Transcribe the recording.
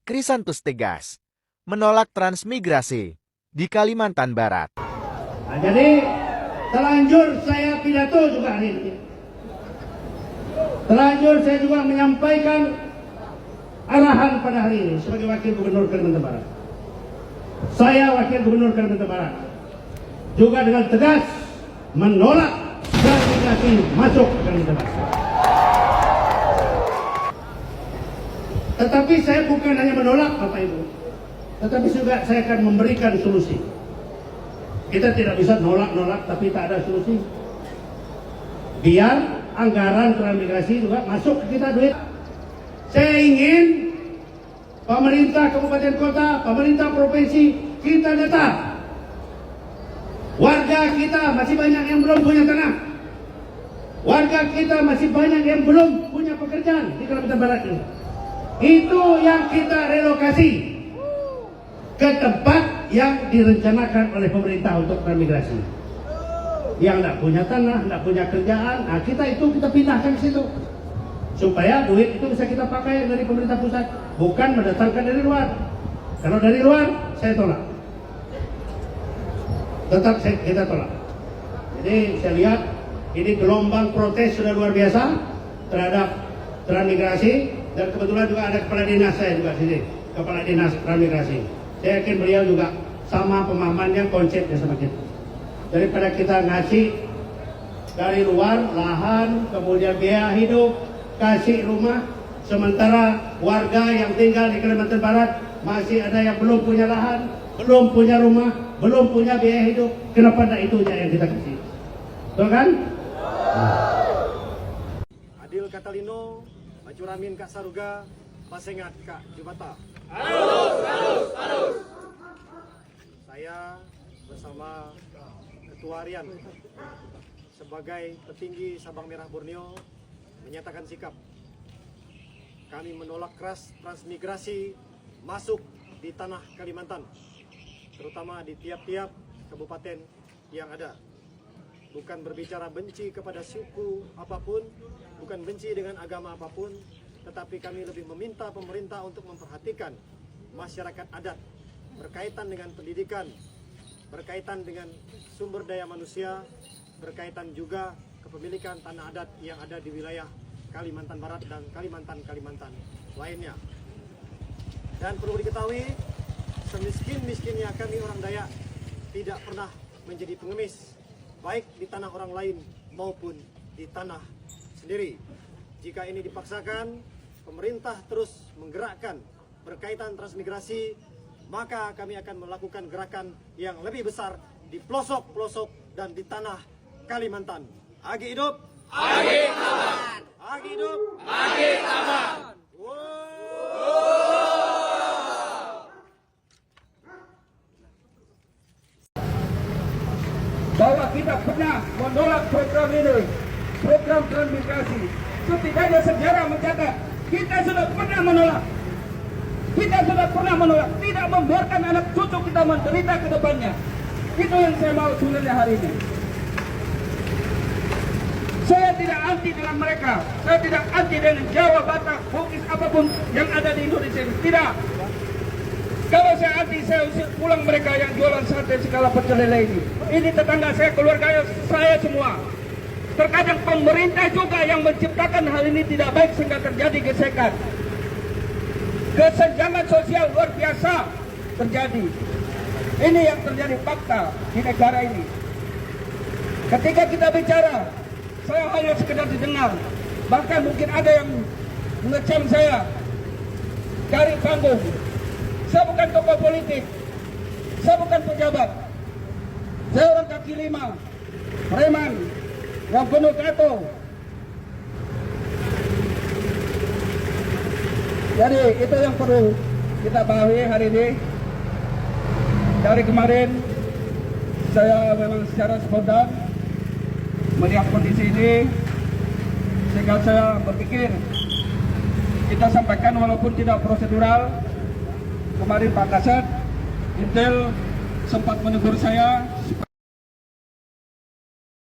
Krisantus tegas menolak transmigrasi di Kalimantan Barat. Nah, jadi terlanjur saya pidato juga hari ini. Terlanjur saya juga menyampaikan arahan pada hari ini sebagai Wakil Gubernur Kalimantan Barat. Saya Wakil Gubernur Kalimantan Barat juga dengan tegas menolak transmigrasi masuk ke Kalimantan Barat. Tetapi saya bukan hanya menolak Bapak Ibu, tetapi juga saya akan memberikan solusi. Kita tidak bisa nolak-nolak tapi tak ada solusi. Biar anggaran transmigrasi juga masuk ke kita duit. Saya ingin pemerintah kabupaten kota, pemerintah provinsi kita data. Warga kita masih banyak yang belum punya tanah. Warga kita masih banyak yang belum punya pekerjaan di Kalimantan Barat ini. Itu yang kita relokasi ke tempat yang direncanakan oleh pemerintah untuk transmigrasi. Yang tidak punya tanah, tidak punya kerjaan, nah kita pindahkan ke situ. Supaya duit itu bisa kita pakai dari pemerintah pusat, bukan mendatangkan dari luar. Kalau dari luar, saya tolak. Tetap kita tolak. Jadi saya lihat ini gelombang protes sudah luar biasa terhadap transmigrasi. Dan kebetulan juga ada kepala dinas saya juga sini, kepala dinas transmigrasi. Saya yakin beliau juga sama pemahamannya, konsepnya sama kita. Daripada kita ngasih dari luar lahan, kemudian biaya hidup, kasih rumah, sementara warga yang tinggal di Kalimantan Barat masih ada yang belum punya lahan, belum punya rumah, belum punya biaya hidup. Kenapa tidak itu yang kita kasih? Betul kan? Adil Katalino, Macuramin Kak Saruga, Pasengat Kak Jubata. Harus. Saya bersama Ketua Harian sebagai petinggi Sabang Merah Borneo menyatakan sikap. Kami menolak keras transmigrasi masuk di tanah Kalimantan, terutama di tiap-tiap kabupaten yang ada. Bukan berbicara benci kepada suku apapun, bukan benci dengan agama apapun, tetapi kami lebih meminta pemerintah untuk memperhatikan masyarakat adat berkaitan dengan pendidikan, berkaitan dengan sumber daya manusia, berkaitan juga kepemilikan tanah adat yang ada di wilayah Kalimantan Barat dan Kalimantan lainnya. Dan perlu diketahui, semiskin-miskinnya kami orang Dayak tidak pernah menjadi pengemis, baik di tanah orang lain maupun di tanah sendiri. Jika ini dipaksakan, pemerintah terus menggerakkan berkaitan transmigrasi, maka kami akan melakukan gerakan yang lebih besar di pelosok-pelosok dan di tanah Kalimantan. Agi hidup, Agi aman. Agi hidup, Agi aman. Bahwa kita pernah menolak program ini, program transmigrasi. Setidaknya sejarah mencatat kita sudah pernah menolak. Kita sudah pernah menolak, tidak membiarkan anak cucu kita menderita ke depannya. Itu yang saya mau sebenarnya hari ini. Saya tidak anti dengan mereka. Saya tidak anti dengan Jawa, Batak, Bugis, apapun yang ada di Indonesia ini. Tidak. Kalau saya anti, saya usir pulang mereka yang jualan sate segala pecel lele ini. Ini tetangga saya, keluarga saya semua. Terkadang pemerintah juga yang menciptakan hal ini tidak baik sehingga terjadi gesekan. Kesenjangan sosial luar biasa terjadi. Ini yang terjadi fakta di negara ini. Ketika kita bicara, saya hanya sekedar didengar. Bahkan mungkin ada yang mengecam saya dari panggung. Saya bukan tokoh politik, saya bukan pejabat. Saya orang kaki lima, preman, yang penuh tato. Jadi itu yang perlu kita pahami hari ini. Dari kemarin saya memang secara spontan melihat kondisi ini, sehingga saya berpikir kita sampaikan walaupun tidak prosedural. Kemarin Pak Kasat Intel sempat menegur saya